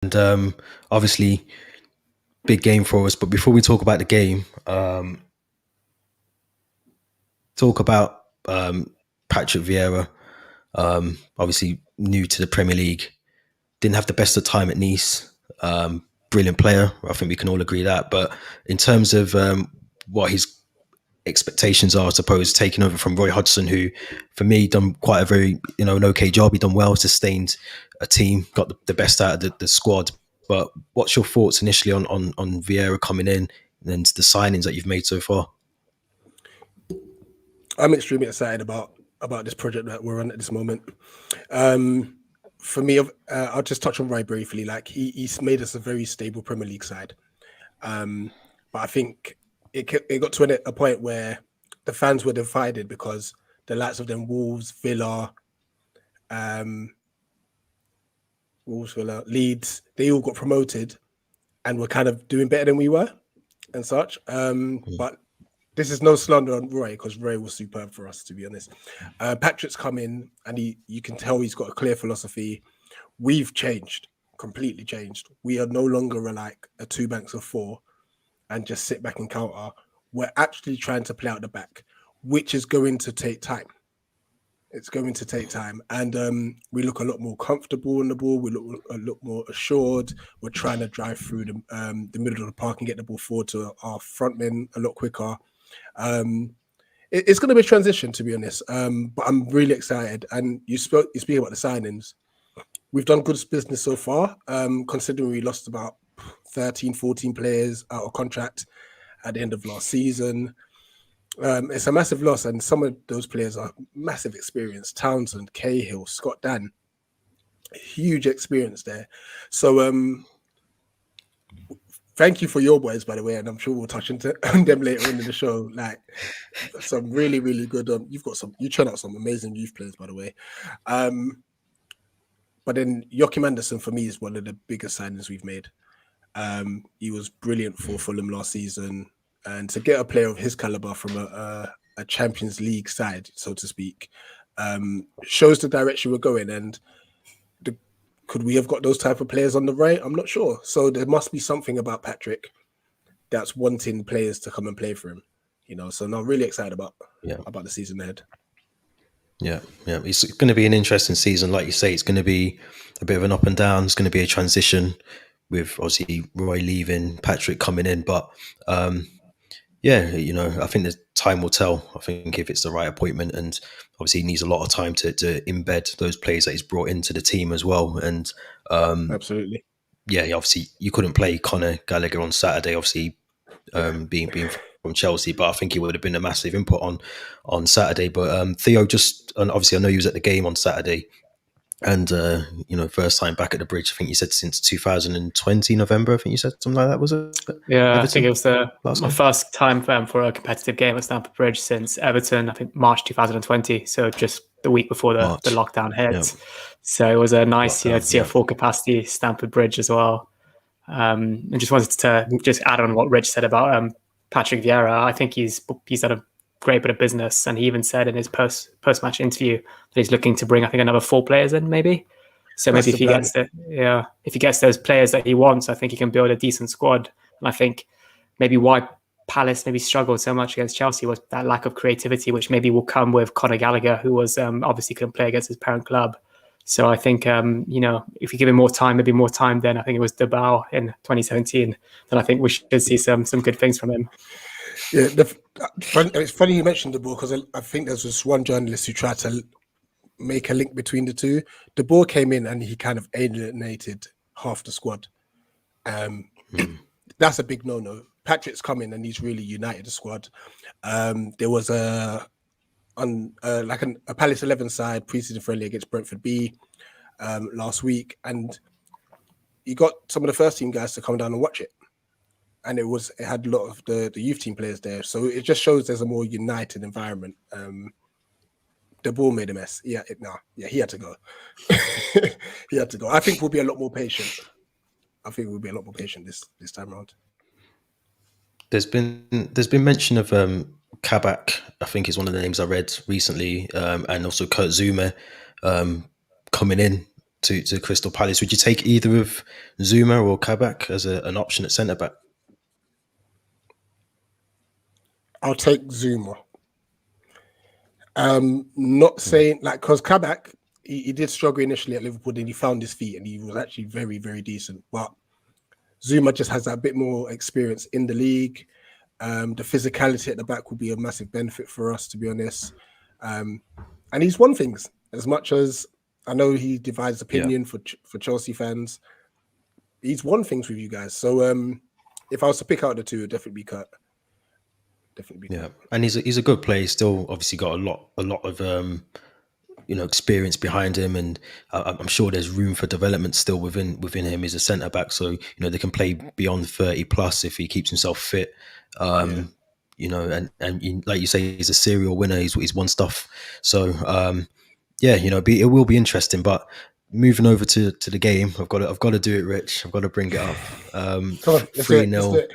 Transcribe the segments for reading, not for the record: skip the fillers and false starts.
and obviously big game for us. But before we talk about the game, talk about Patrick Vieira. Obviously new to the Premier League, didn't have the best of time at Nice. Brilliant player, I think we can all agree that. But in terms of what his expectations are, I suppose, taking over from Roy Hodgson, who, for me, done quite a very an okay job. He done well, sustained a team, got the best out of the squad. But what's your thoughts initially on Vieira coming in and the signings that you've made so far? I'm extremely excited about this project that we're on at this moment. For me, I'll just touch on Roy briefly. Like he's made us a very stable Premier League side, but I think it got to a point where the fans were divided because the likes of them Wolves, Villa, Leeds, they all got promoted and were kind of doing better than we were and such. But this is no slander on Roy because Roy was superb for us, to be honest. Patrick's come in and you can tell he's got a clear philosophy. We've changed, completely changed. We are no longer like a two banks of four and just sit back and counter. We're actually trying to play out the back, which is going to take time. It's going to take time. And we look a lot more comfortable on the ball. We look a lot more assured. We're trying to drive through the middle of the park and get the ball forward to our front men a lot quicker. It's going to be a transition, to be honest. But I'm really excited. And you speak about the signings. We've done good business so far, considering we lost about 13, 14 players out of contract at the end of last season. It's a massive loss, and some of those players are massive experience. Townsend, Cahill, Scott Dan, huge experience there. So thank you for your boys, by the way, and I'm sure we'll touch on them later on in the show. Like some really, really good. You churn out some amazing youth players, by the way. But then Joachim Andersen for me is one of the biggest signings we've made. He was brilliant for Fulham last season. And to get a player of his caliber from a Champions League side, so to speak, shows the direction we're going. And could we have got those type of players on the right? I'm not sure. So there must be something about Patrick that's wanting players to come and play for him. So I'm really excited about the season ahead. Yeah. It's going to be an interesting season. Like you say, it's going to be a bit of an up and down. It's going to be a transition with obviously Roy leaving, Patrick coming in. But I think the time will tell. I think if it's the right appointment, and obviously he needs a lot of time to embed those players that he's brought into the team as well. And absolutely, obviously you couldn't play Conor Gallagher on Saturday, obviously being from Chelsea, but I think he would have been a massive input on Saturday. But Theo, and obviously I know he was at the game on Saturday. And, first time back at the Bridge, I think you said since 2020, November, I think you said something like that, was it? Yeah, Everton? I think it was my first time for a competitive game at Stamford Bridge since Everton, I think March 2020. So just the week before the lockdown hit. Yep. So it was a nice, to see a full capacity Stamford Bridge as well. And just wanted to just add on what Rich said about Patrick Vieira. I think he's done a great bit of business, and he even said in his post-match interview that he's looking to bring, I think, another 4 players in, maybe. So maybe if he gets those players that he wants, I think he can build a decent squad. And I think maybe why Palace maybe struggled so much against Chelsea was that lack of creativity, which maybe will come with Conor Gallagher, who was obviously couldn't play against his parent club. So I think if you give him more time, maybe more time than I think it was Debao in 2017, then I think we should see some good things from him. Yeah, it's funny you mentioned De Boer, because I think there's this one journalist who tried to make a link between the two. De Boer came in and he kind of alienated half the squad. That's a big no-no. Patrick's come in and he's really united the squad. There was a Palace 11 side pre-season friendly against Brentford B last week, and you got some of the first team guys to come down and watch it. And it had a lot of the youth team players there. So it just shows there's a more united environment. The ball made a mess. He had to go. He had to go. I think we'll be a lot more patient. This time around. There's been mention of Kabak, I think is one of the names I read recently, and also Kurt Zouma coming in. to Crystal Palace. Would you take either of Zuma or Kabak as an option at centre back? I'll take Zuma. Not saying like because Kabak he did struggle initially at Liverpool, then he found his feet and he was actually very, very decent. But Zuma just has that bit more experience in the league. The physicality at the back will be a massive benefit for us, to be honest. And he's won things as much as I know he divides opinion for Chelsea fans. He's won things with you guys. So if I was to pick out the two, it'd definitely be Kurt. And he's a good player. He's still obviously got a lot of experience behind him, and I'm sure there's room for development still within him. He's a centre back, so they can play beyond 30 plus if he keeps himself fit. And like you say, he's a serial winner. He's won stuff. So it will be interesting. But moving over to the game, I've got to do it, Rich. I've got to bring it up. 3-0.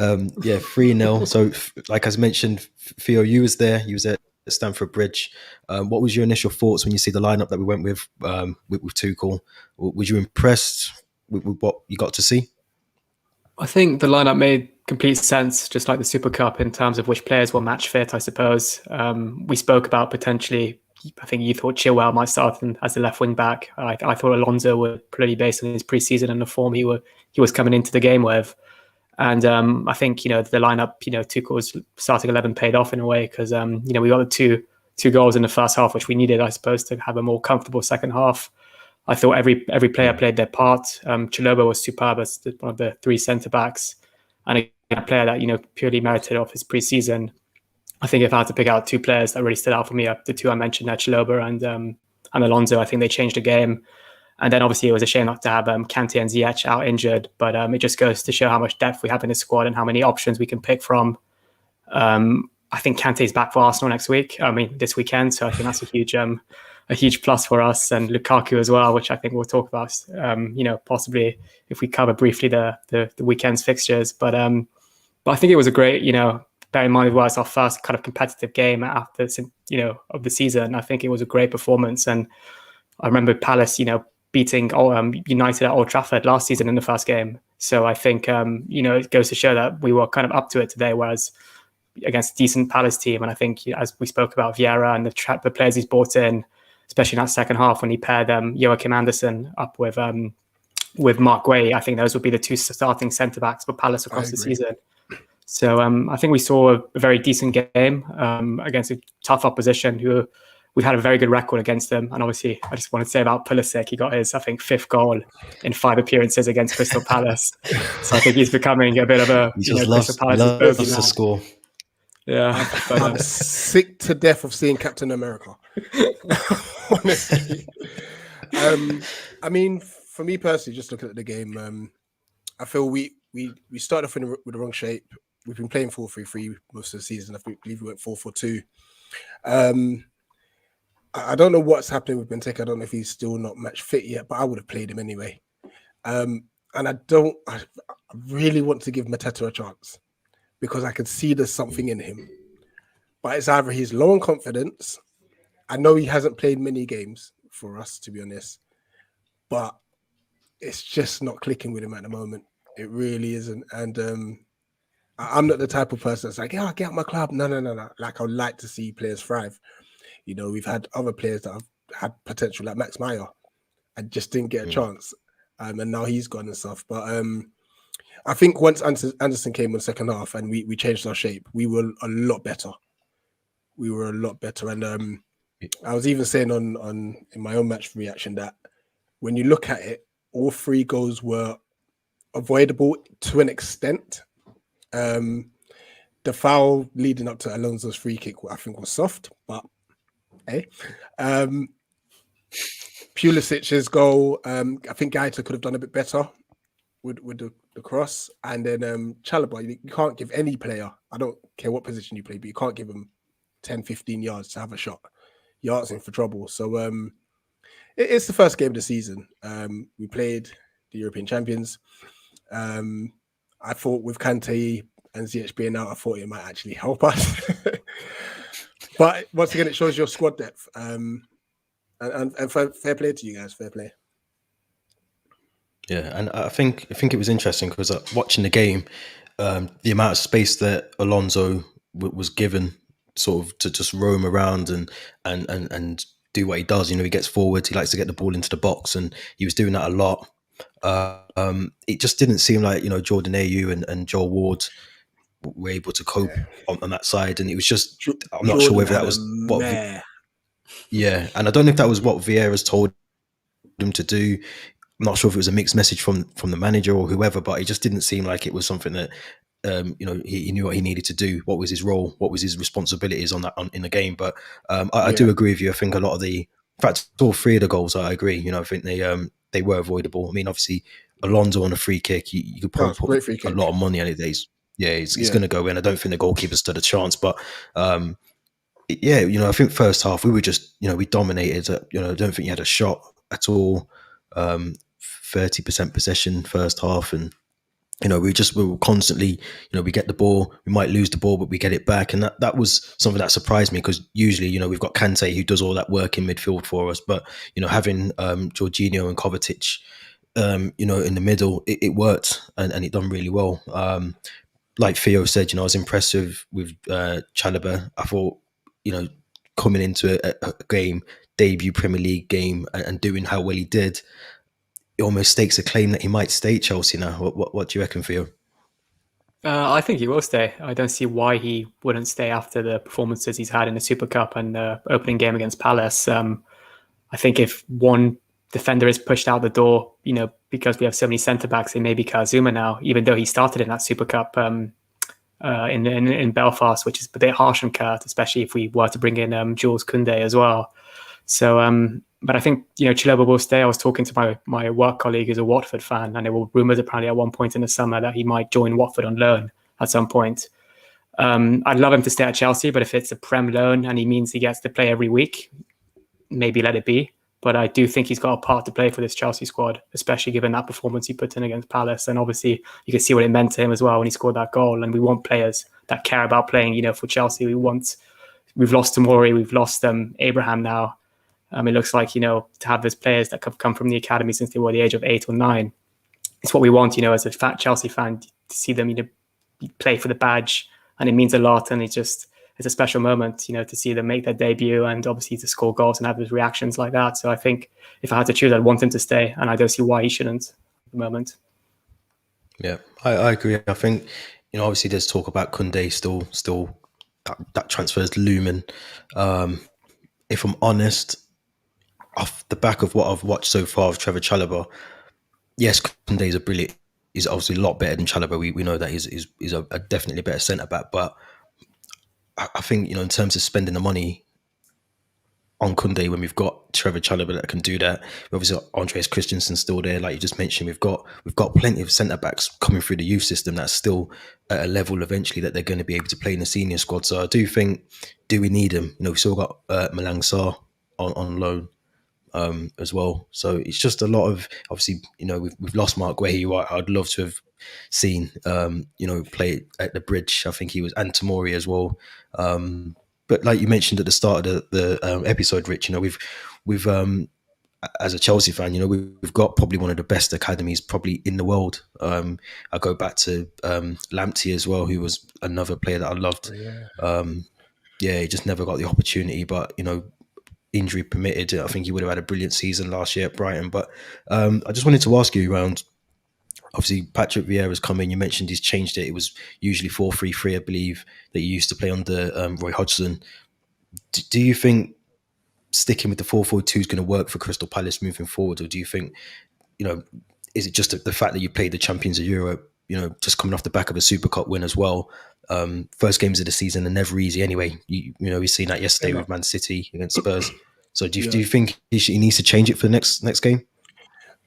3-0. So like I mentioned, Theo, you was there. You was at Stamford Bridge. What was your initial thoughts when you see the lineup that we went with Tuchel? Was you impressed with what you got to see? I think the lineup made complete sense, just like the Super Cup, in terms of which players were match fit, I suppose. We spoke about potentially, I think you thought Chilwell might start as the left wing back. I thought Alonso would, pretty based on his pre-season and the form he was coming into the game with. And I think, the lineup, Tuchel's starting 11 paid off in a way because, we got the two goals in the first half, which we needed, I suppose, to have a more comfortable second half. I thought every player played their part. Chalobah was superb as one of the three centre-backs and a player that, purely merited off his pre-season. I think if I had to pick out two players that really stood out for me, the two I mentioned, Chalobah and Alonso, I think they changed the game. And then obviously it was a shame not to have Kante and Ziyech out injured, but it just goes to show how much depth we have in the squad and how many options we can pick from. I think Kante's back for Arsenal this weekend, so I think that's a huge plus for us, and Lukaku as well, which I think we'll talk about, possibly if we cover briefly the weekend's fixtures. But I think it was a great, bear in mind it was our first kind of competitive game after, of the season. I think it was a great performance, and I remember Palace, beating United at Old Trafford last season in the first game. So I think, it goes to show that we were kind of up to it today, whereas against a decent Palace team. And I think, as we spoke about Vieira and the players he's brought in, especially in that second half when he paired Joachim Andersen up with Mark Guehi, I think those would be the two starting centre-backs for Palace across the season. So I think we saw a very decent game against a tough opposition who we've had a very good record against them. And obviously, I just want to say about Pulisic, he got his, I think, 5th goal in 5 appearances against Crystal Palace. So I think he's becoming a bit of a Crystal Palace to score. Yeah. I'm sick to death of seeing Captain America. Honestly. For me personally, just looking at the game, I feel we started off with the wrong shape. We've been playing 4-3-3 most of the season. I believe we went 4-4-2. I don't know what's happening with Benteke. I don't know if he's still not match fit yet, but I would have played him anyway. And I really want to give Mateta a chance because I can see there's something in him. But it's either he's low on confidence. I know he hasn't played many games for us, to be honest, but it's just not clicking with him at the moment. It really isn't. And I'm not the type of person that's like, get out my club. No. Like, I would like to see players thrive. We've had other players that have had potential, like Max Meyer, and just didn't get a chance. And now he's gone and stuff. But I think once Anderson came in the second half and we changed our shape, we were a lot better. And I was even saying in my own match reaction that when you look at it, all 3 goals were avoidable to an extent. The foul leading up to Alonso's free kick, I think, was soft, but hey. Pulisic's goal, I think Gaeta could have done a bit better with the cross. And then Chalobah, you can't give any player, I don't care what position you play, but you can't give them 10, 15 yards to have a shot. You're asking for trouble. So it's the first game of the season. We played the European champions. I thought with Kante and Ziyech being out, I thought it might actually help us. But once again, it shows your squad depth. And And fair play to you guys. Fair play. Yeah, and I think it was interesting because watching the game, the amount of space that Alonso was given, sort of to just roam around and do what he does. He gets forward. He likes to get the ball into the box, and he was doing that a lot. It just didn't seem like Jordan Ayew and Joel Ward were able to cope on that side, and it was just I'm not sure whether that was what. Yeah, and I don't know if that was what Vieira's told him to do. I'm not sure if it was a mixed message from the manager or whoever, but it just didn't seem like it was something that he knew what he needed to do. What was his role? What was his responsibilities in the game? But I do agree with you. I think a lot of in fact, all three of the goals, I agree. I think they were avoidable. I mean, obviously, Alonso on a free kick, you could probably put a lot of money on it. He's going to go in. I don't think the goalkeeper stood a chance, but. I think first half we were just, we dominated. I don't think you had a shot at all. 30% possession first half, and we were constantly, we get the ball, we might lose the ball, but we get it back, and that was something that surprised me because usually, we've got Kante who does all that work in midfield for us, but having Jorginho and Kovacic, in the middle, it worked and it done really well. Like Theo said, I was impressed with Chalobah. I thought, coming into a game, debut Premier League game, and doing how well he did, it almost stakes a claim that he might stay at Chelsea now. What do you reckon, Theo? I think he will stay. I don't see why he wouldn't stay after the performances he's had in the Super Cup and the opening game against Palace. I think if one defender is pushed out the door, because we have so many centre-backs, it may be Kazuma now, even though he started in that Super Cup in Belfast, which is a bit harsh on Kurt, especially if we were to bring in Jules Koundé as well. So, but I think, Chalobah will stay. I was talking to my work colleague who's a Watford fan, and there were rumours apparently at one point in the summer that he might join Watford on loan at some point. I'd love him to stay at Chelsea, but if it's a Prem loan and he means he gets to play every week, maybe let it be. But I do think he's got a part to play for this Chelsea squad, especially given that performance he put in against Palace. And obviously, you can see what it meant to him as well when he scored that goal. And we want players that care about playing, for Chelsea. We've lost Tomori, we've lost Abraham now. It looks like, to have those players that have come from the academy since they were the age of 8 or 9. It's what we want, as a fat Chelsea fan, to see them, play for the badge. And it means a lot. And it's a special moment, to see them make their debut and obviously to score goals and have those reactions like that. So I think if I had to choose, I'd want him to stay, and I don't see why he shouldn't at the moment. Yeah, I agree. I think, obviously there's talk about Koundé still that transfer is looming. If I'm honest, off the back of what I've watched so far of Trevor Chalobah, yes, Koundé is obviously a lot better than Chalobah. We know that he's a definitely better centre back, but I think, in terms of spending the money on Koundé when we've got Trevor Chalobah that can do that, obviously Andreas Christensen still there, like you just mentioned. We've got plenty of centre backs coming through the youth system that's still at a level eventually that they're going to be able to play in the senior squad. So I do think, do we need him? We've still got Malang Sarr on loan as well. So it's just a lot of, obviously, we've lost Mark Guehi, who I'd love to have seen, play at the Bridge. I think he was, and Tomori as well. But like you mentioned at the start of the episode, Rich, we've as a Chelsea fan, we've got probably one of the best academies probably in the world. I go back to Lamptey as well, who was another player that I loved. He just never got the opportunity, but injury permitted, I think he would have had a brilliant season last year at Brighton. But I just wanted to ask you around, obviously Patrick Vieira's come in, you mentioned he's changed it. It was usually 4-3-3, I believe, that you used to play under Roy Hodgson. Do you think sticking with the 4-4-2 is going to work for Crystal Palace moving forward? Or do you think, is it just the fact that you played the Champions of Europe, just coming off the back of a Super Cup win as well? First games of the season are never easy anyway. We've seen that yesterday with Man City against Spurs. So do you think he needs to change it for the next game?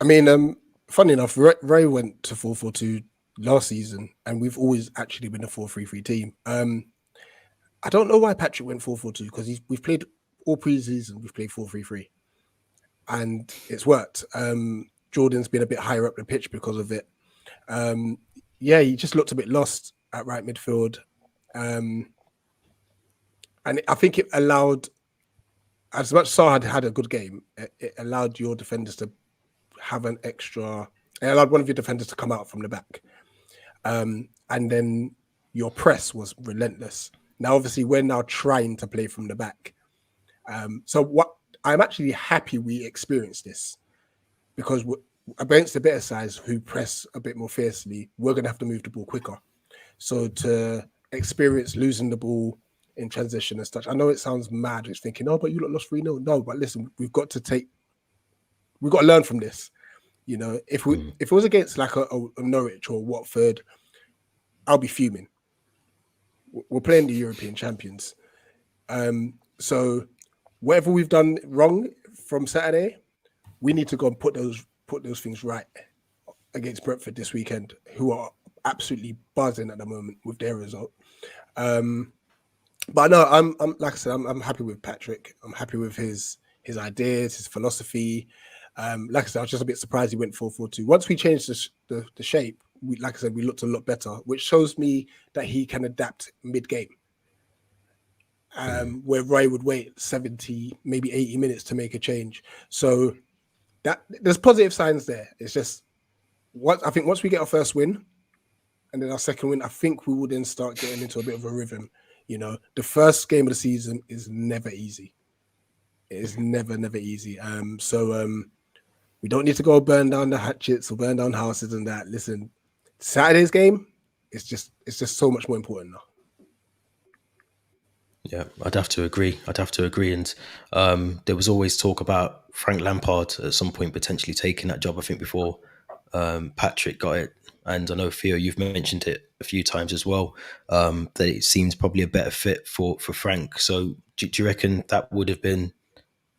I mean, funny enough, Ray went to 4-4-2 last season, and we've always actually been a 4-3-3 team. I don't know why Patrick went 4-4-2, because we've played all pre-season, we've played 4-3-3, and it's worked. Jordan's been a bit higher up the pitch because of it. He just looked a bit lost at right midfield. And I think it allowed as much as Salah had a good game, it allowed your defenders to have an extra. It allowed one of your defenders to come out from the back, and then your press was relentless. Now, obviously, we're now trying to play from the back. So what I'm actually happy we experienced this, because against the better sides who press a bit more fiercely, we're going to have to move the ball quicker. So to experience losing the ball in transition and such, I know it sounds mad. It's thinking, oh, but you lost 3-0. No, but listen, we've got to learn from this. You know, if it was against like a Norwich or Watford, I'll be fuming. We're playing the European champions. So whatever we've done wrong from Saturday, we need to go and put those things right against Brentford this weekend, who are absolutely buzzing at the moment with their result. But no, I'm like I said, I'm happy with Patrick. I'm happy with his ideas, his philosophy. Like I said, I was just a bit surprised he went 4-4-2. Once we changed the shape, like I said, we looked a lot better, which shows me that he can adapt mid-game. Where Roy would wait 70, maybe 80 minutes to make a change. So that there's positive signs there. It's just I think once we get our first win and then our second win, I think we will then start getting into a bit of a rhythm. You know, the first game of the season is never easy. It is never easy. So we don't need to go burn down the hatchets or burn down houses and that. Listen, Saturday's game, it's just so much more important now. Yeah, I'd have to agree. And there was always talk about Frank Lampard at some point potentially taking that job, I think, before Patrick got it. And I know, Theo, you've mentioned it a few times as well, that it seems probably a better fit for Frank. So do you reckon that would have been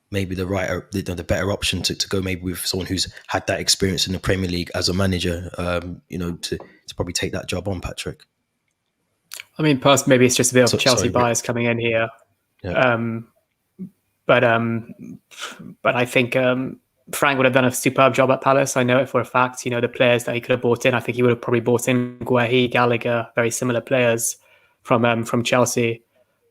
maybe the better option to go maybe with someone who's had that experience in the Premier League as a manager, to probably take that job on, Patrick? I mean, plus maybe it's just a bit of Chelsea bias coming in here. Yeah. But I think Frank would have done a superb job at Palace. I know it for a fact. You know, the players that he could have brought in, I think he would have probably brought in Guehi, Gallagher, very similar players from Chelsea.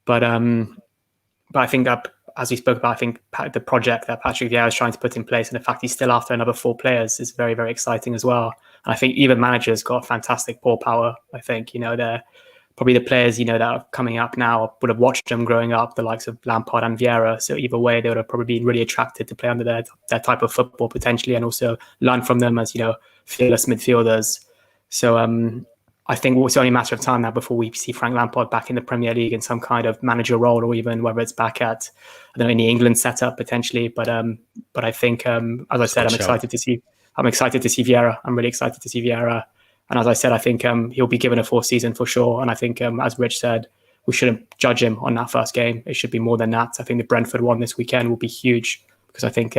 But I think that, as we spoke about, I think the project that Patrick Vieira is trying to put in place, and the fact he's still after another 4 players, is very, very exciting as well. And I think even managers got fantastic ball power. I think, you know, they're probably the players, you know, that are coming up now would have watched them growing up, the likes of Lampard and Vieira. So either way, they would have probably been really attracted to play under their type of football potentially, and also learn from them as, you know, fearless midfielders. So I think it's only a matter of time now before we see Frank Lampard back in the Premier League in some kind of manager role, or even whether it's back at, I don't know, in the England setup potentially. But I think, as I said, I'm excited to see Vieira. I'm really excited to see Vieira. And as I said, I think he'll be given a 4th season for sure. And I think, as Rich said, we shouldn't judge him on that first game. It should be more than that. I think the Brentford one this weekend will be huge, because I think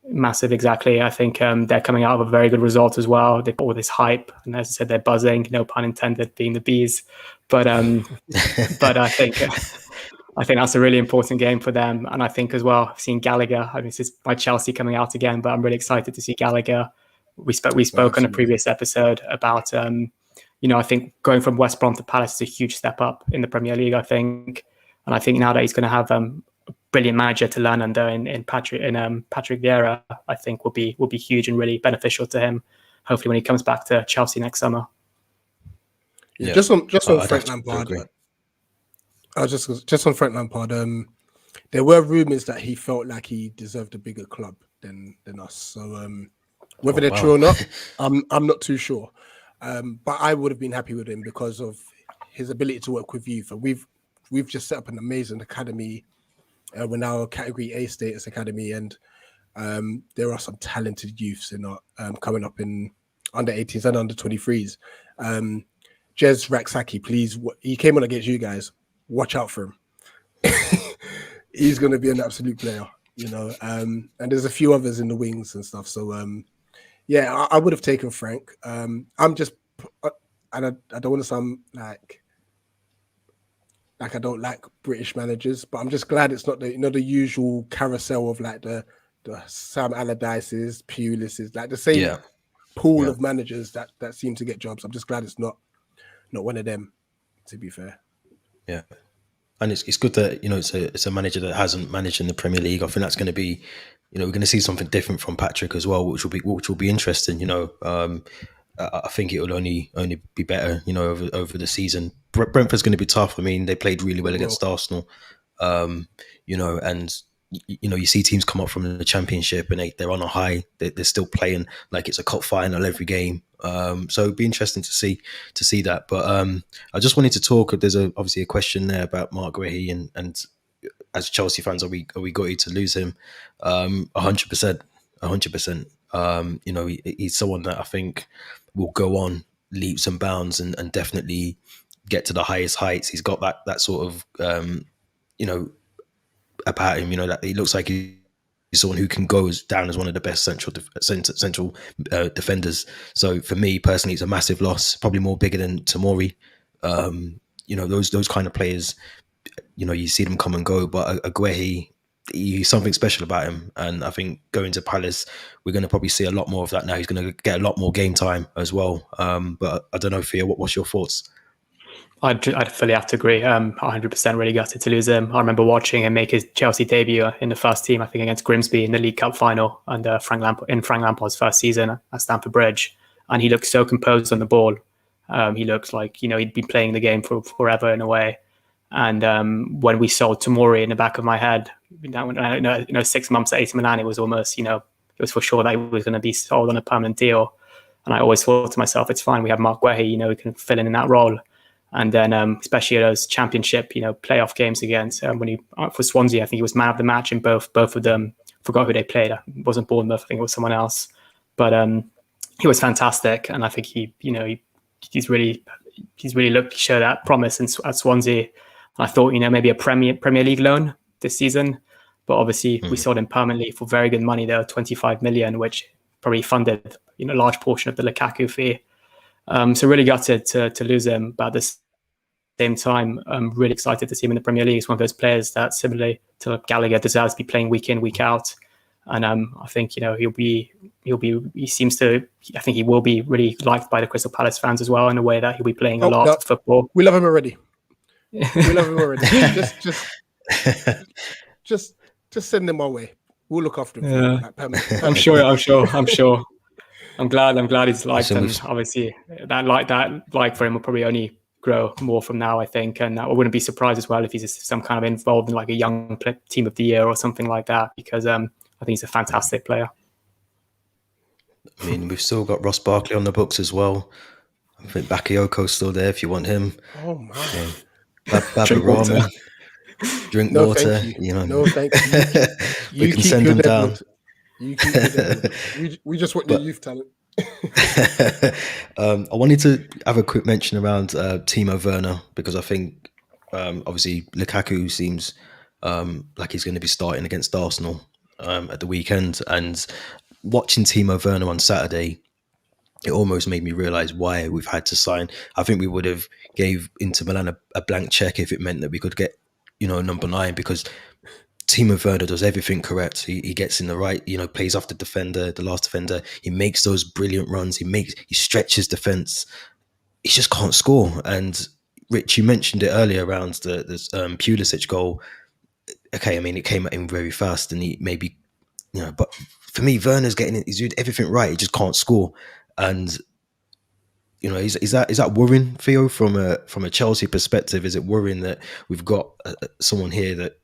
massive, exactly. I think they're coming out of a very good result as well. They've got all this hype, and as I said, they're buzzing. No pun intended, being the bees. But but I think that's a really important game for them. And I think as well, I've seen Gallagher. I mean, this is my Chelsea coming out again, but I'm really excited to see Gallagher. We spoke on a previous episode about, you know, I think going from West Brom to Palace is a huge step up in the Premier League, I think. And I think now that he's going to have a brilliant manager to learn under in Patrick Vieira, I think will be huge and really beneficial to him, hopefully when he comes back to Chelsea next summer. Yeah. Just on Frank Lampard. Just on Frank Lampard, there were rumours that he felt like he deserved a bigger club than us. So whether they're true or not, I'm not too sure. But I would have been happy with him because of his ability to work with youth. And we've just set up an amazing academy. We're now a Category A status academy, and there are some talented youths in our, coming up in under 18s and under 23s. Jez Raksaki, please, he came on against you guys. Watch out for him. He's going to be an absolute player, you know. And there's a few others in the wings and stuff. So, yeah, I would have taken Frank. I'm just, and I don't want to sound like I don't like British managers, but I'm just glad it's not the usual carousel of like the Sam Allardyce's, Pulis's, like the same pool of managers that seem to get jobs. I'm just glad it's not one of them, to be fair. Yeah. and it's good that it's a manager that hasn't managed in the Premier League. I think that's going to be, we're going to see something different from Patrick as well, which will be interesting. I think it will only be better, over the season. Brentford's going to be tough. I mean, they played really well against Arsenal, and you see teams come up from the Championship and they're on a high. They're still playing like it's a cup final every game. So it'd be interesting to see that. But I just wanted to talk. There's obviously a question there about Mark Guehi, and as Chelsea fans, are we gutted to lose him? 100%. He's someone that I think will go on leaps and bounds and definitely get to the highest heights. He's got that sort of about him, that he looks like he's someone who can go down as one of the best central defenders. So for me personally, it's a massive loss, probably more bigger than Tomori. Those kind of players, you see them come and go, but Guehi, he's something special about him. And I think going to Palace, we're going to probably see a lot more of that now. He's going to get a lot more game time as well. But I don't know, Theo, what's your thoughts? I'd fully have to agree. 100% really gutted to lose him. I remember watching him make his Chelsea debut in the first team, I think against Grimsby in the League Cup final under Frank Lampard's first season at Stamford Bridge. And he looked so composed on the ball. He looked like, he'd been playing the game for forever in a way. And when we sold Tomori, in the back of my head, 6 months at AC Milan, it was almost, it was for sure that he was going to be sold on a permanent deal. And I always thought to myself, it's fine. We have Mark Guehi, we can fill in that role. And then, especially those Championship, playoff games against for Swansea, I think he was man of the match in both of them. Forgot who they played. It wasn't Bournemouth. I think it was someone else. But he was fantastic, and I think he's really looked to show that promise at Swansea. And I thought maybe a Premier League loan this season, but obviously we sold him permanently for very good money though, 25 million, which probably funded a large portion of the Lukaku fee. So really gutted to lose him, but at the same time, I'm really excited to see him in the Premier League. He's one of those players that, similarly to Gallagher, deserves to be playing week in, week out. And I think he will be really liked by the Crystal Palace fans as well, in a way that he'll be playing a lot of football. We love him already. Just send him our way. We'll look after him. Yeah. I'm sure. I'm glad he's liked, and obviously that like for him will probably only grow more from now, I think. And I wouldn't be surprised as well if he's some kind of involved in like a young team of the year or something like that, because I think he's a fantastic player. I mean, we've still got Ross Barkley on the books as well. I think Bakayoko's still there if you want him. Oh my! Babarama, drink water. No, thank you. We can send them down. You keep it. We just want your youth talent. I wanted to have a quick mention around Timo Werner, because I think obviously Lukaku seems like he's going to be starting against Arsenal at the weekend, and watching Timo Werner on Saturday, it almost made me realise why we've had to sign. I think we would have gave Inter Milan a blank check if it meant that we could get number 9, because Timo Werner does everything correct. He gets in the right, plays off the last defender. He makes those brilliant runs. He stretches defense. He just can't score. And Rich, you mentioned it earlier around the Pulisic goal. Okay, I mean, it came at him very fast, and he maybe, but for me, Werner's he's doing everything right. He just can't score. And is that worrying, Theo, from a Chelsea perspective? Is it worrying that we've got someone here that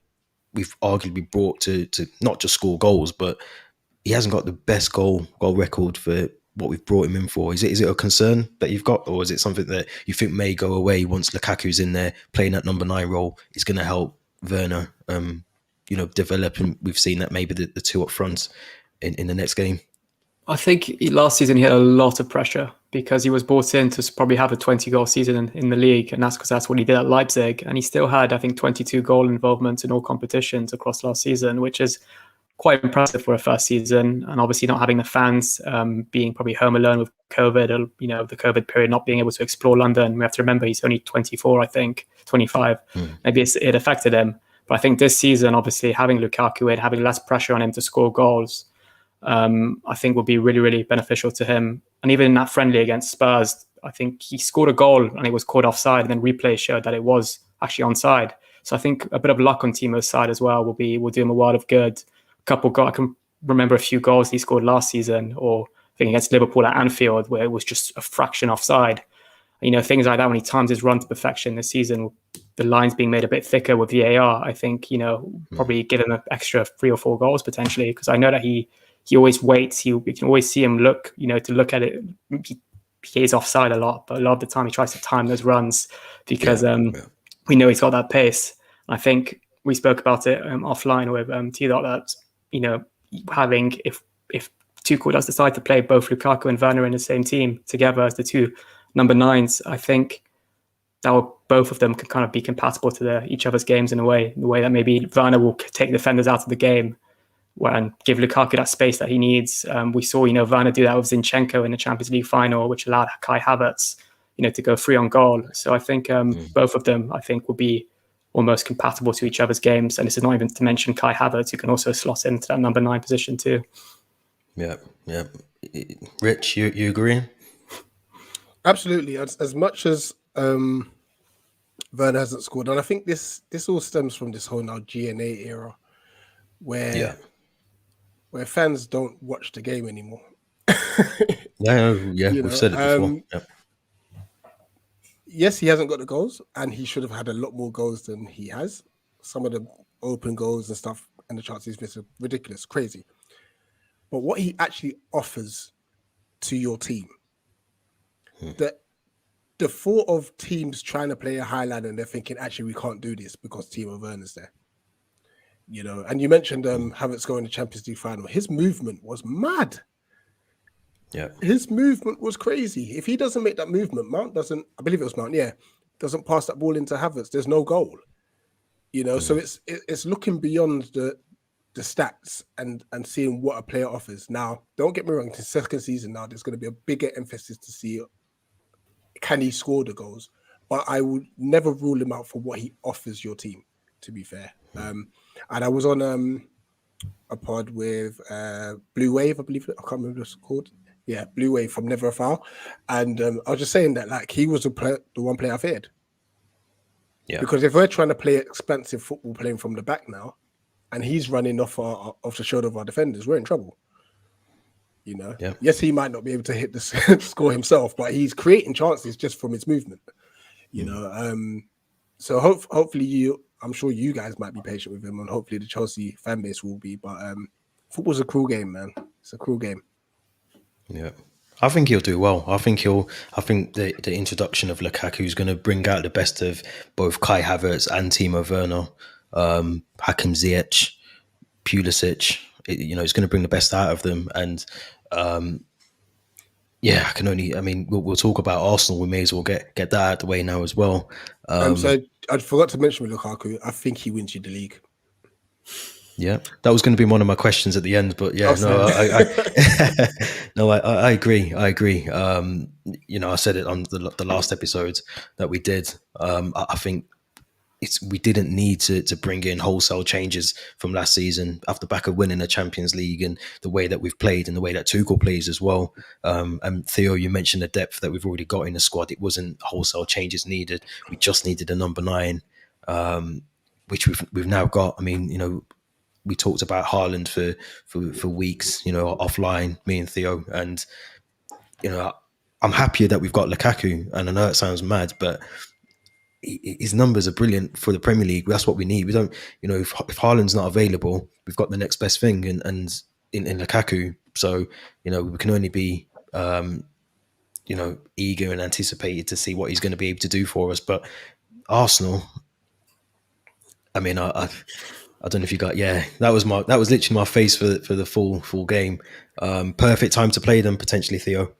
we've arguably brought to not just score goals, but he hasn't got the best goal record for what we've brought him in for? Is it a concern that you've got, or is it something that you think may go away once Lukaku's in there playing that number 9 role? It's going to help Werner, develop, and we've seen that maybe the two up front in the next game. I think last season he had a lot of pressure because he was brought in to probably have a 20-goal season in the league, and that's because that's what he did at Leipzig. And he still had, I think, 22 goal involvements in all competitions across last season, which is quite impressive for a first season. And obviously not having the fans, being probably home alone with COVID, or, the COVID period, not being able to explore London. We have to remember he's only 24, I think, 25. Maybe it affected him. But I think this season, obviously, having Lukaku in, having less pressure on him to score goals, I think will be really, really beneficial to him. And even in that friendly against Spurs, I think he scored a goal and it was caught offside, and then replay showed that it was actually onside. So I think a bit of luck on Timo's side as well will do him a world of good. I can remember a few goals he scored last season, or I think against Liverpool at Anfield, where it was just a fraction offside. Things like that, when he times his run to perfection this season, the lines being made a bit thicker with VAR, I think, probably give him an extra 3 or 4 goals potentially, because I know that he always waits. You can always see him look, to look at it. He is offside a lot, but a lot of the time he tries to time those runs because we know he's got that pace. And I think we spoke about it offline with T-Dot that, having, if Tuchel does decide to play both Lukaku and Werner in the same team together as the 2 number 9s, I think that both of them can kind of be compatible to each other's games in the way that maybe Werner will take defenders out of the game and give Lukaku that space that he needs. We saw, Werner do that with Zinchenko in the Champions League final, which allowed Kai Havertz, to go free on goal. So I think both of them, I think, will be almost compatible to each other's games. And this is not even to mention Kai Havertz, who can also slot into that number 9 position too. Yeah. Rich, you agree? Absolutely. As much as Werner hasn't scored, and I think this all stems from this whole now GNA era, where fans don't watch the game anymore. We've said it before. Yes, he hasn't got the goals, and he should have had a lot more goals than he has. Some of the open goals and stuff, and the chances he's missed are ridiculous, crazy. But what he actually offers to your team, the thought of teams trying to play a high line and they're thinking, actually, we can't do this because Timo Werner's there. And you mentioned Havertz going to Champions League final. His movement was mad. Yeah. His movement was crazy. If he doesn't make that movement, Mount doesn't, I believe it was Mount, doesn't pass that ball into Havertz, there's no goal. So it's looking beyond the stats and seeing what a player offers. Now, don't get me wrong, the second season now, there's going to be a bigger emphasis to see can he score the goals, but I would never rule him out for what he offers your team, to be fair. And I was on a pod with Blue Wave, I believe, I can't remember what it's called. Yeah, Blue Wave from Never a Foul. And I was just saying that he was the one player I feared. Yeah. Because if we're trying to play expansive football playing from the back now, and he's running off the shoulder of our defenders, we're in trouble. Yeah. Yes, he might not be able to hit the score himself, but he's creating chances just from his movement. So hopefully I'm sure you guys might be patient with him, and hopefully the Chelsea fan base will be. But football's a cruel game, man. It's a cruel game. Yeah, I think he'll do well. I think the introduction of Lukaku is going to bring out the best of both Kai Havertz and Timo Werner, Hakim Ziyech, Pulisic. It's going to bring the best out of them. And we'll talk about Arsenal. We may as well get that out of the way now as well. So I forgot to mention with Lukaku, I think he wins you the league. Yeah, that was going to be one of my questions at the end, but I agree. I said it on the last episode that we did. I think we didn't need to bring in wholesale changes from last season after the back of winning the Champions League and the way that we've played and the way that Tuchel plays as well. And Theo, you mentioned the depth that we've already got in the squad. It wasn't wholesale changes needed. We just needed a number 9, which we've now got. I mean, we talked about Haaland for weeks, offline, me and Theo, and I'm happier that we've got Lukaku. And I know it sounds mad, but his numbers are brilliant for the Premier League. That's what we need. We don't, if Haaland's not available, we've got the next best thing, and in Lukaku. So we can only be eager and anticipated to see what he's going to be able to do for us. But Arsenal, I mean, I don't know if you got, that was literally my face for the full game. Perfect time to play them potentially, Theo.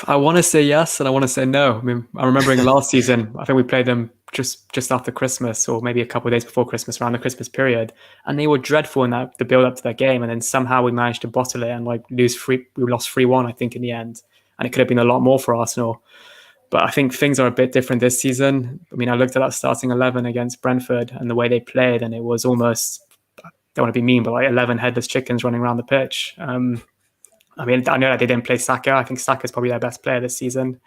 I want to say yes and I want to say no. I mean, I'm remembering last season, I think we played them just after Christmas, or maybe a couple of days before Christmas, around the Christmas period, and they were dreadful in the build up to that game, and then somehow we managed to bottle it and we lost 3-1, I think, in the end, and it could have been a lot more for Arsenal. But I think things are a bit different this season. I mean, I looked at that starting 11 against Brentford and the way they played, and it was almost, I don't want to be mean, but like 11 headless chickens running around the pitch. I mean, I know that they didn't play Saka. I think Saka's probably their best player this season.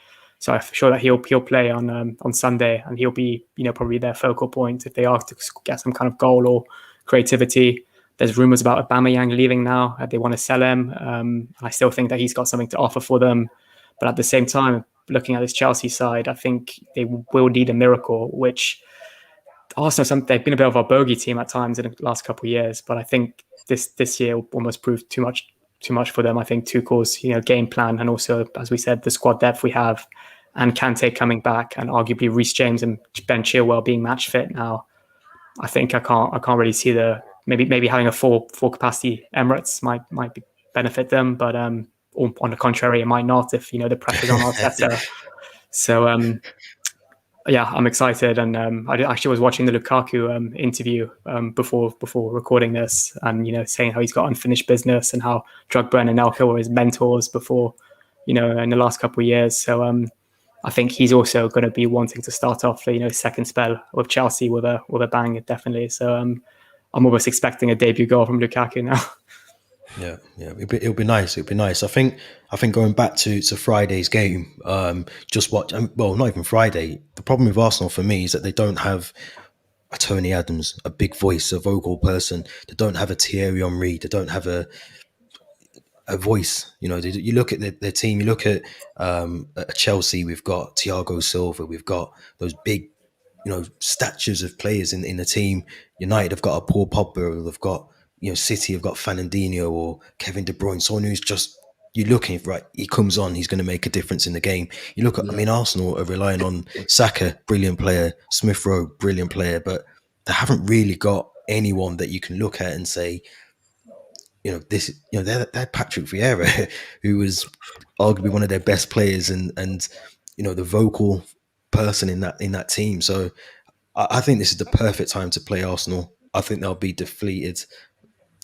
So I'm sure that he'll play on Sunday, and he'll be probably their focal point if they are to get some kind of goal or creativity. There's rumours about Aubameyang leaving now. They want to sell him. I still think that he's got something to offer for them. But at the same time, looking at this Chelsea side, I think they will need a miracle, which Arsenal, they've been a bit of a bogey team at times in the last couple of years. But I think this year almost proved too much for them. I think Tuchel's game plan, and also, as we said, the squad depth we have, and Kante coming back, and arguably Reece James and Ben Chilwell being match fit now. I think I can't really see maybe having a full capacity Emirates might benefit them, but on the contrary, it might not if the pressure's on Arteta. So yeah, I'm excited, and I actually was watching the Lukaku interview before recording this, and saying how he's got unfinished business and how Drogba and Anelka were his mentors before, in the last couple of years. So I think he's also going to be wanting to start off second spell with Chelsea with a bang, definitely. So I'm almost expecting a debut goal from Lukaku now. Yeah, it'll be nice. It'll be nice. I think going back to Friday's game, just watch. Well, not even Friday. The problem with Arsenal for me is that they don't have a Tony Adams, a big voice, a vocal person. They don't have a Thierry Henry. They don't have a voice. You look at their team. You look at Chelsea. We've got Thiago Silva. We've got those big, statues of players in the team. United have got a Paul Pogba. They've got City have got Fernandinho or Kevin De Bruyne. Someone who's just you're looking right. He comes on. He's going to make a difference in the game. You look at. I mean, Arsenal are relying on Saka, brilliant player. Smith Rowe, brilliant player, but they haven't really got anyone that you can look at and say, they're Patrick Vieira, who was arguably one of their best players and the vocal person in that team. So I think this is the perfect time to play Arsenal. I think they'll be deflated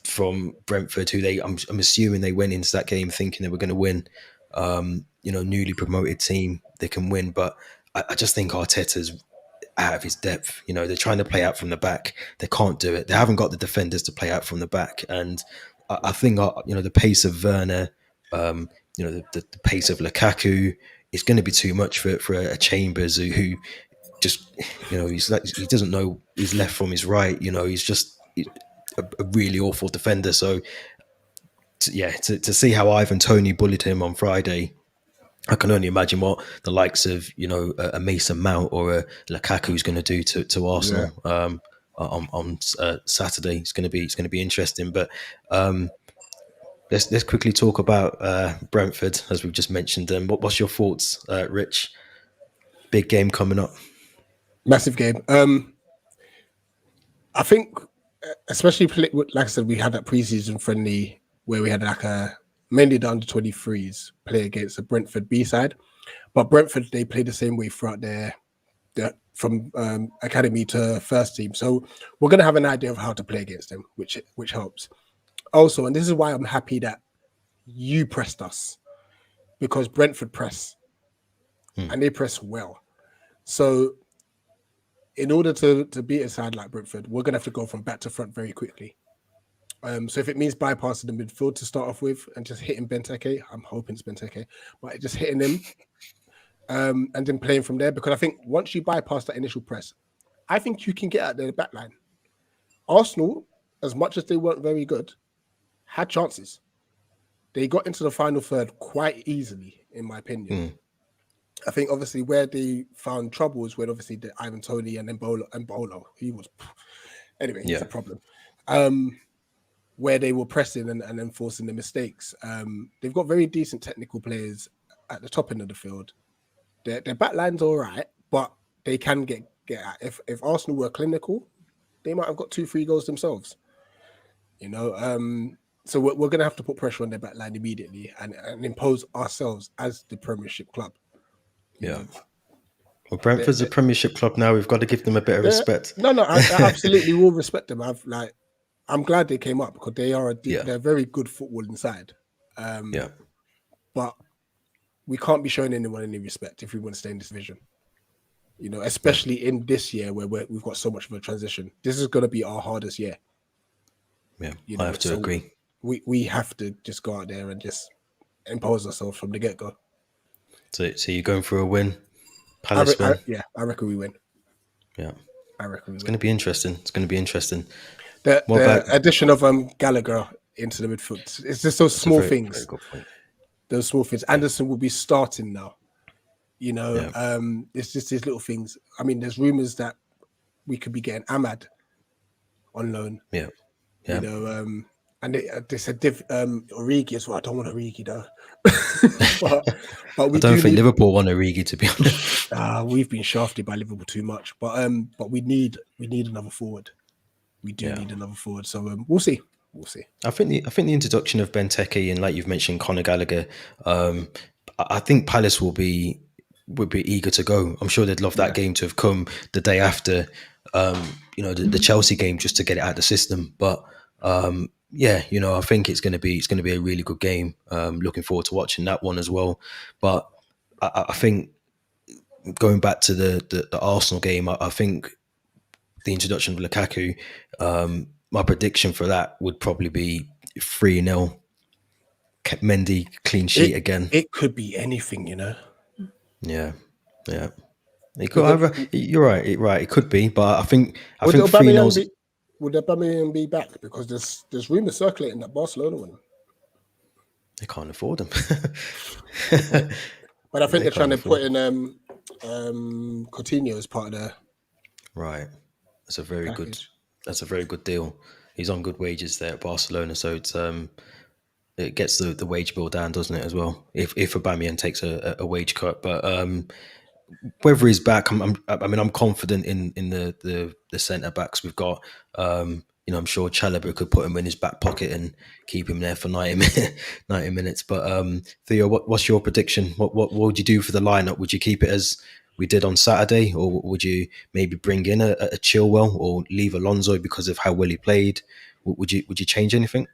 from Brentford, who I'm assuming they went into that game thinking they were going to win. Newly promoted team, they can win, but I just think Arteta's out of his depth. They're trying to play out from the back. They can't do it. They haven't got the defenders to play out from the back, and I think the pace of Werner, the pace of Lukaku is going to be too much for a Chambers who just he doesn't know his left from his right. He's just a really awful defender. So to see how Ivan Toney bullied him on Friday, I can only imagine what the likes of a Mason Mount or a Lukaku is going to do to Arsenal. Yeah. On Saturday. It's going to be interesting. But let's quickly talk about Brentford, as we've just mentioned them. What's your thoughts, Rich? Big game coming up. Massive game. I think, especially like I said, we had that preseason friendly where we had mainly the under 23s play against the Brentford B side, but Brentford, they play the same way throughout their from academy to first team. So we're going to have an idea of how to play against them, which helps. Also, and this is why I'm happy that you pressed us, because Brentford press and they press well. So in order to beat a side like Brentford, we're going to have to go from back to front very quickly. So if it means bypassing the midfield to start off with and just hitting Benteke, I'm hoping it's Benteke, but just hitting him and then playing from there, because I think once you bypass that initial press, I think you can get at the back line. Arsenal, as much as they weren't very good, had chances. They got into the final third quite easily, in my opinion. I think obviously where they found trouble was when obviously the Ivan Toney and Embolo, he was anyway, it's a problem. Where they were pressing and enforcing the mistakes. They've got very decent technical players at the top end of the field. Their back line's all right, but they can get at. If Arsenal were clinical, they might have got 2-3 goals themselves. So we're going to have to put pressure on their back line immediately and impose ourselves as the Premiership club. Yeah. Well, Brentford's a Premiership club now. We've got to give them a bit of respect. No, I absolutely will respect them. I'm glad they came up because they're very good football inside. But we can't be showing anyone any respect if we want to stay in this division. Especially in this year where we've got so much of a transition. This is going to be our hardest year. Yeah, I have to agree. We have to just go out there and just impose ourselves from the get-go. So you're going for a win? Palace win? I reckon we win. Yeah. I reckon we win. It's going to be interesting. It's going to be interesting. The addition of Gallagher into the midfield. It's just those small things. Very good point. Those small things. Anderson will be starting now. You know, it's just these little things. I mean, there's rumours that we could be getting Ahmad on loan. Yeah. You know, and they said Origi as well. I don't want Origi though. but we I don't think Liverpool want Origi, to be honest. We've been shafted by Liverpool too much. But we need another forward. We do need another forward. So we'll see. We'll see. I think the introduction of Benteke and, like you've mentioned, Conor Gallagher. I think Palace would be eager to go. I'm sure they'd love that game to have come the day after, the Chelsea game, just to get it out of the system. But I think it's going to be a really good game. Looking forward to watching that one as well. But I think going back to the Arsenal game, I think the introduction of Lukaku, my prediction for that would probably be 3-0. Mendy clean sheet again. It could be anything, you know. Yeah. It could. You're right. It could be, but I think 3-0. Would Aubameyang be back? Because there's rumours circulating that Barcelona win. They can't afford them. But I think they're trying to put in Coutinho as part of their right. That's a very good deal. He's on good wages there at Barcelona, so it's it gets the wage bill down, doesn't it, as well? If Aubameyang takes a wage cut, but whether he's back, I'm confident in the centre backs we've got. I'm sure Chalobah could put him in his back pocket and keep him there for 90 minutes. But Theo, what's your prediction? What would you do for the lineup? Would you keep it as we did on Saturday, or would you maybe bring in a Chilwell or leave Alonso because of how well he played? Would you change anything?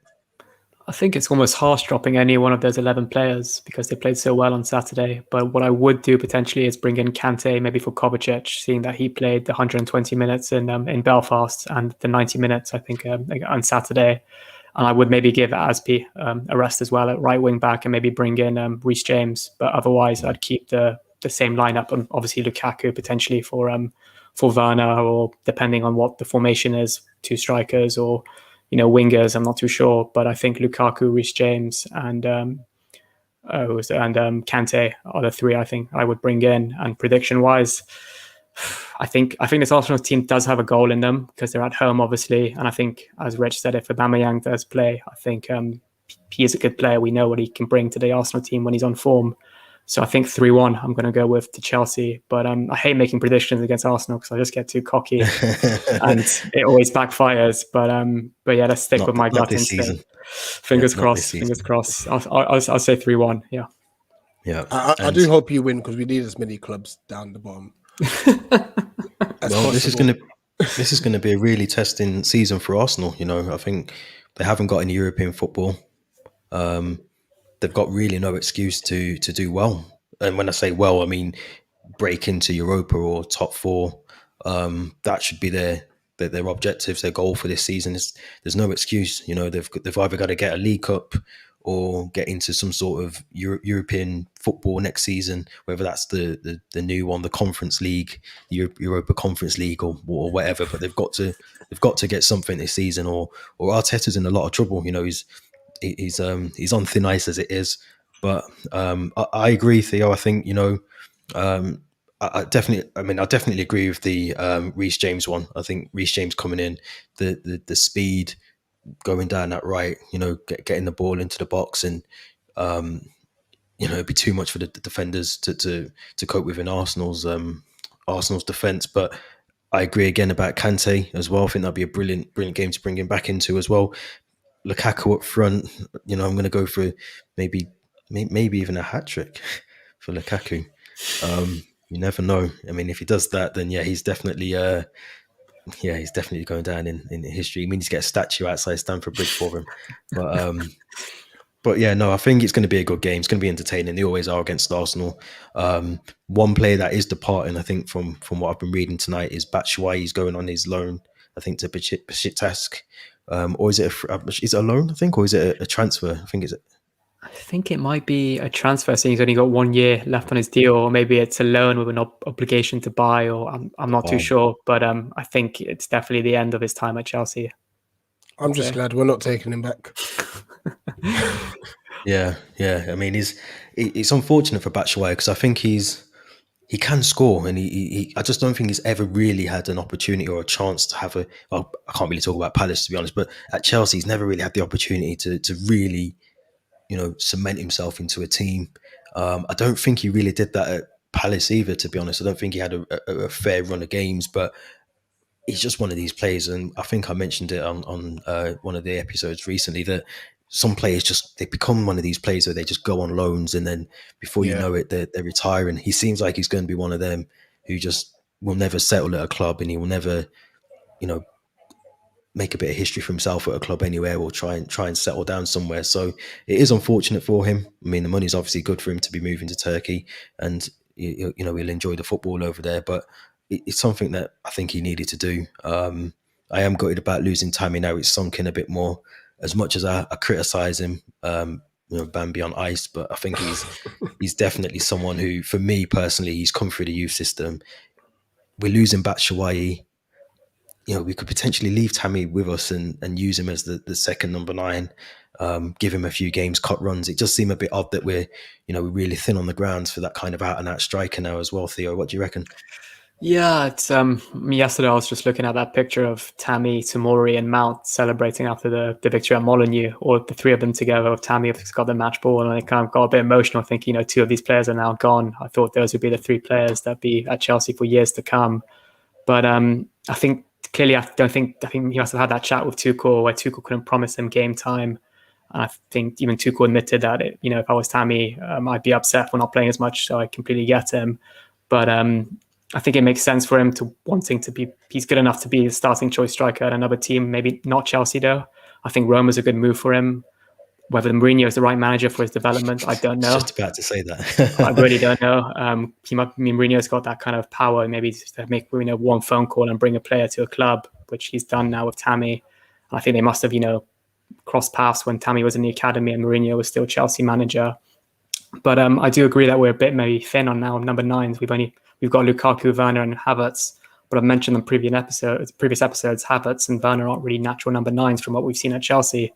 I think it's almost harsh dropping any one of those 11 players because they played so well on Saturday. But what I would do potentially is bring in Kante, maybe for Kovacic, seeing that he played the 120 minutes in Belfast and the 90 minutes, I think, on Saturday. And I would maybe give Aspi a rest as well at right wing back and maybe bring in Reece James. But otherwise, I'd keep the same lineup, and obviously Lukaku potentially for Werner, or depending on what the formation is, 2 strikers or wingers. I'm not too sure, but I think Lukaku, Reece James, and Kante are the 3 I think I would bring in. And prediction wise, I think this Arsenal team does have a goal in them because they're at home, obviously. And I think, as Rich said, if Aubameyang does play, I think he is a good player. We know what he can bring to the Arsenal team when he's on form. So I think 3-1 I'm going to go with to Chelsea. But I hate making predictions against Arsenal because I just get too cocky and it always backfires. But yeah, let's stick with my gut instead. Fingers crossed. I'll say 3-1. Yeah. Yeah. I do hope you win because we need as many clubs down the bottom. Well, this is going to be a really testing season for Arsenal. I think they haven't got any European football. They've got really no excuse to do well. And when I say well, I mean break into Europa or top 4. That should be their objectives, their goal for this season. There's no excuse. They've either got to get a League Cup or get into some sort of European football next season, whether that's the new one, the Conference League, Europa Conference League, or whatever. But they've got to get something this season, or Arteta's in a lot of trouble. He's on thin ice as it is. But I agree, Theo. I think I definitely agree with the Reece James one. I think Reece James coming in, the speed, going down that right, getting the ball into the box, and it'd be too much for the defenders to cope with in Arsenal's defense. But I agree again about Kante as well. I think that'd be a brilliant game to bring him back into as well. Lukaku up front, I'm going to go for maybe even a hat trick for Lukaku. You never know. I mean, if he does that, then he's definitely going down in history. He needs to get a statue outside Stamford Bridge for him. But I think it's going to be a good game. It's going to be entertaining. They always are against Arsenal. One player that is departing, I think, from what I've been reading tonight, is Batshuayi. He's going on his loan, I think, to Besiktas. Or is it a loan, I think, or is it a transfer? I think it's I think it might be a transfer, so he's only got 1 year left on his deal, or maybe it's a loan with an obligation to buy, or I'm not too sure. But I think it's definitely the end of his time at Chelsea. I'm just glad we're not taking him back. Yeah. I mean, it's unfortunate for Batshuayi because I think he can score, and I just don't think he's ever really had an opportunity or a chance to have I can't really talk about Palace, to be honest, but at Chelsea, he's never really had the opportunity to really, cement himself into a team. I don't think he really did that at Palace either, to be honest. I don't think he had a fair run of games, but he's just one of these players. And I think I mentioned it on one of the episodes recently that some players they become one of these players where they just go on loans, and then before you know it, they're retiring. He seems like he's going to be one of them who just will never settle at a club, and he will never, make a bit of history for himself at a club anywhere, or try and settle down somewhere. So it is unfortunate for him. I mean, the money's obviously good for him to be moving to Turkey, and he'll enjoy the football over there. But it's something that I think he needed to do. I am gutted about losing Tammy now. It's sunk in a bit more. As much as I criticise him, Bambi on ice, but I think he's definitely someone who, for me personally, he's come through the youth system. We're losing Batshuayi. We could potentially leave Tammy with us and use him as the second number 9, give him a few games, cut runs. It just seemed a bit odd that we're really thin on the grounds for that kind of out and out striker now as well. Theo, what do you reckon? Yeah, it's yesterday I was just looking at that picture of Tammy, Tomori and Mount celebrating after the victory at Molineux, or the three of them together. Tammy has got the match ball, and I kind of got a bit emotional thinking, 2 of these players are now gone. I thought those would be the 3 players that be at Chelsea for years to come. But I think clearly I think he must have had that chat with Tuchel where Tuchel couldn't promise him game time. And I think even Tuchel admitted that if I was Tammy, I'd be upset for not playing as much. So I completely get him. But I think it makes sense for him to wanting to be. He's good enough to be the starting choice striker at another team. Maybe not Chelsea though. I think Roma's a good move for him. Whether Mourinho is the right manager for his development, I don't know. I was just about to say that. I really don't know. Mourinho's got that kind of power, maybe to make one phone call and bring a player to a club, which he's done now with Tammy. I think they must have crossed paths when Tammy was in the academy and Mourinho was still Chelsea manager. But I do agree that we're a bit maybe thin on now number 9s. We've got Lukaku, Werner, and Havertz. But I've mentioned in previous episodes, Havertz and Werner aren't really natural number 9s from what we've seen at Chelsea.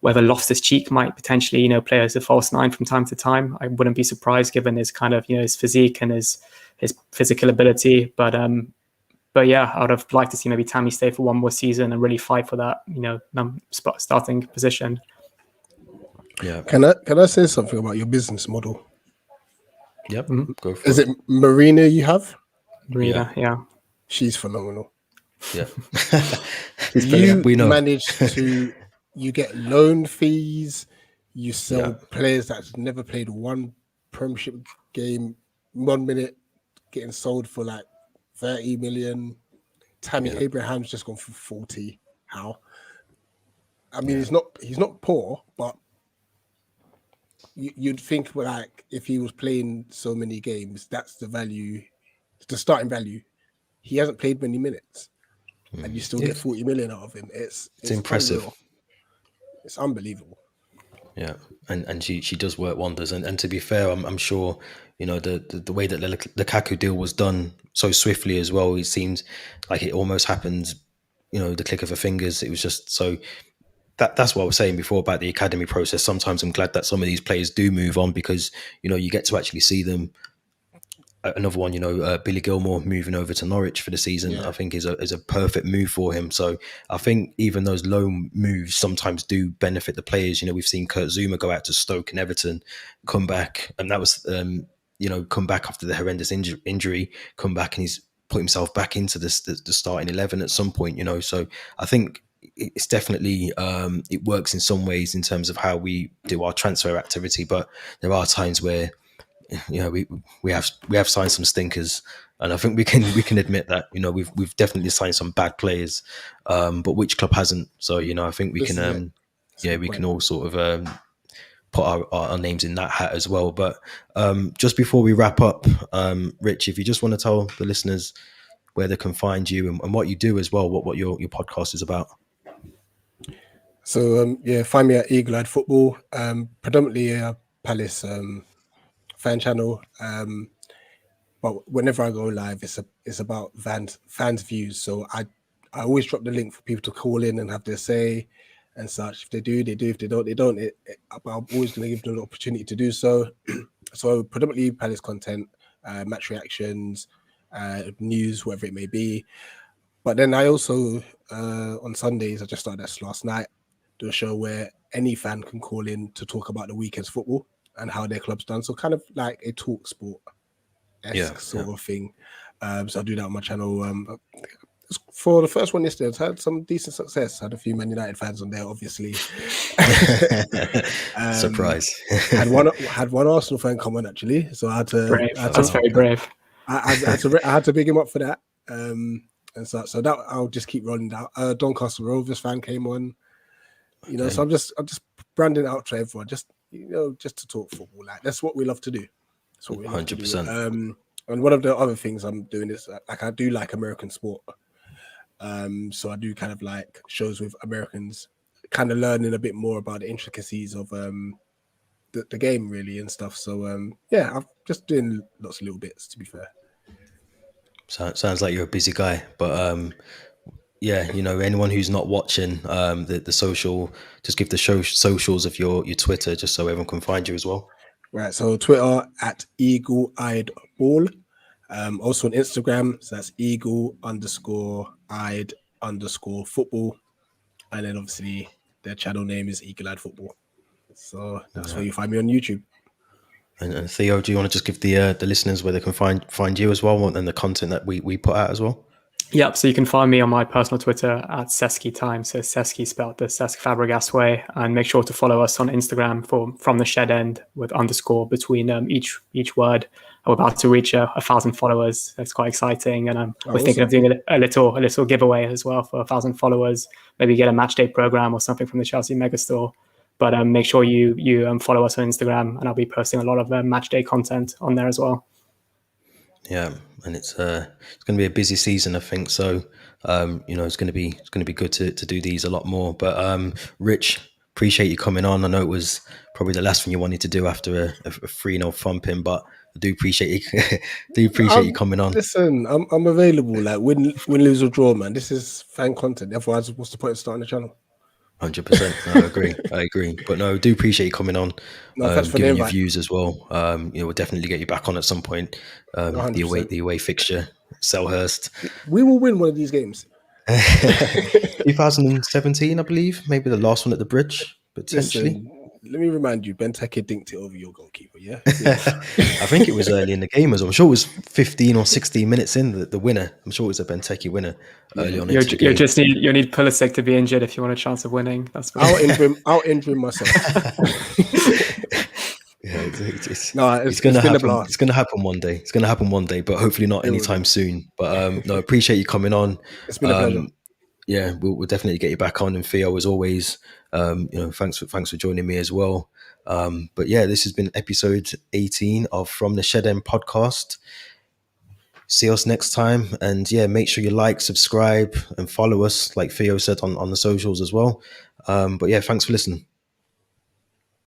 Whether Loftus-Cheek might potentially, play as a false 9 from time to time, I wouldn't be surprised given his kind of, his physique and his physical ability. But yeah, I would have liked to see maybe Tammy stay for one more season and really fight for that, starting position. Yeah. Can I say something about your business model? Yep. Mm-hmm. Go for it. Is it Marina you have? Marina, yeah. She's phenomenal. Yeah. You get loan fees, you sell players that's never played one Premiership game, 1 minute getting sold for like 30 million. Tammy Abraham's just gone for 40. How? I mean, he's not poor, but you'd think like if he was playing so many games, that's the value, the starting value. He hasn't played many minutes, and you still get 40 million out of him. It's impressive. Unreal. It's unbelievable. Yeah, and she does work wonders. And to be fair, I'm sure the way that the Lukaku deal was done so swiftly as well. It seems like it almost happened, the click of her fingers. It was just so. That's what I was saying before about the academy process. Sometimes I'm glad that some of these players do move on because you get to actually see them. Another one, Billy Gilmore moving over to Norwich for the season, I think is a perfect move for him. So I think even those loan moves sometimes do benefit the players. We've seen Kurt Zouma go out to Stoke and Everton, come back, and that was come back after the horrendous injury, come back and he's put himself back into the starting 11 at some point. So I think it's definitely it works in some ways in terms of how we do our transfer activity, but there are times where we have signed some stinkers, and I think we can admit that we've definitely signed some bad players, but which club hasn't? So I think we can can all sort of put our names in that hat as well. But just before we wrap up, Rich, if you just want to tell the listeners where they can find you and what you do as well, what your podcast is about. So find me at Eagle Eyed Football. Predominantly a Palace fan channel. But whenever I go live, it's about fans' views. So I always drop the link for people to call in and have their say and such. If they do, they do. If they don't, they don't. But I'm always going to give them the opportunity to do so. So predominantly Palace content, match reactions, news, whatever it may be. But then I also on Sundays, I just started this last night, do a show where any fan can call in to talk about the weekend's football and how their club's done. So kind of like a talk sport sort of thing. So I do that on my channel. For the first one yesterday, I had some decent success. I had a few Man United fans on there, obviously. Surprise. had one Arsenal fan come on actually, so I had to. That's very brave. I had to big him up for that. And so that I'll just keep rolling that. Doncaster Rovers fan came on. So I'm just branding it out to everyone, just to talk football. Like that's what we love to do. That's what we 100%. And one of the other things I'm doing is like I do like American sport. So I do kind of like shows with Americans, kind of learning a bit more about the intricacies of the game really and stuff. So I'm just doing lots of little bits, to be fair. Sounds like you're a busy guy, but anyone who's not watching the social, just give the socials of your Twitter just so everyone can find you as well. Right, so Twitter at Eagle Eyed Ball. Also on Instagram, so that's Eagle_Eyed_football. And then obviously their channel name is Eagle Eyed Football. So that's where you find me on YouTube. And Theo, do you want to just give the listeners where they can find you as well, and the content that we put out as well? Yep, so you can find me on my personal Twitter at Seski Time. So Seski spelled the Cesc Fabregas way, and make sure to follow us on Instagram from the shed end with underscore between each word. We're about to reach 1,000 followers. That's quite exciting, and we're thinking of doing a little giveaway as well for 1,000 followers. Maybe get a match day program or something from the Chelsea Megastore. But make sure you follow us on Instagram, and I'll be posting a lot of match day content on there as well. Yeah, and it's going to be a busy season, I think. So, it's going to be good to do these a lot more. But Rich, appreciate you coming on. I know it was probably the last thing you wanted to do after a 3-0 thumping, but I do appreciate you. You coming on. Listen, I'm available. Like win, lose or draw, man. This is fan content. Otherwise, what's the point of starting the channel? 100%. I agree. But no, I do appreciate you coming on, giving your views as well. We'll definitely get you back on at some point. The away fixture, Selhurst. We will win one of these games. 2017, I believe, maybe the last one at the Bridge, potentially. Listen, let me remind you, Benteke dinked it over your goalkeeper, yeah? I think it was early in the game as well. I'm sure it was 15 or 16 minutes in, the winner. I'm sure it was a Benteke winner early on. You need Pulisic to be injured if you want a chance of winning. That's I'll injure him myself. It's going to happen. It's going to happen one day. It's going to happen one day, but hopefully not anytime soon. But no, appreciate you coming on. It's been a pleasure. Yeah, we'll definitely get you back on. And Theo, as always, thanks for joining me as well. But yeah, this has been episode 18 of From the Shed End podcast. See us next time, and yeah, make sure you like, subscribe, and follow us, like Theo said, on the socials as well. But yeah, thanks for listening.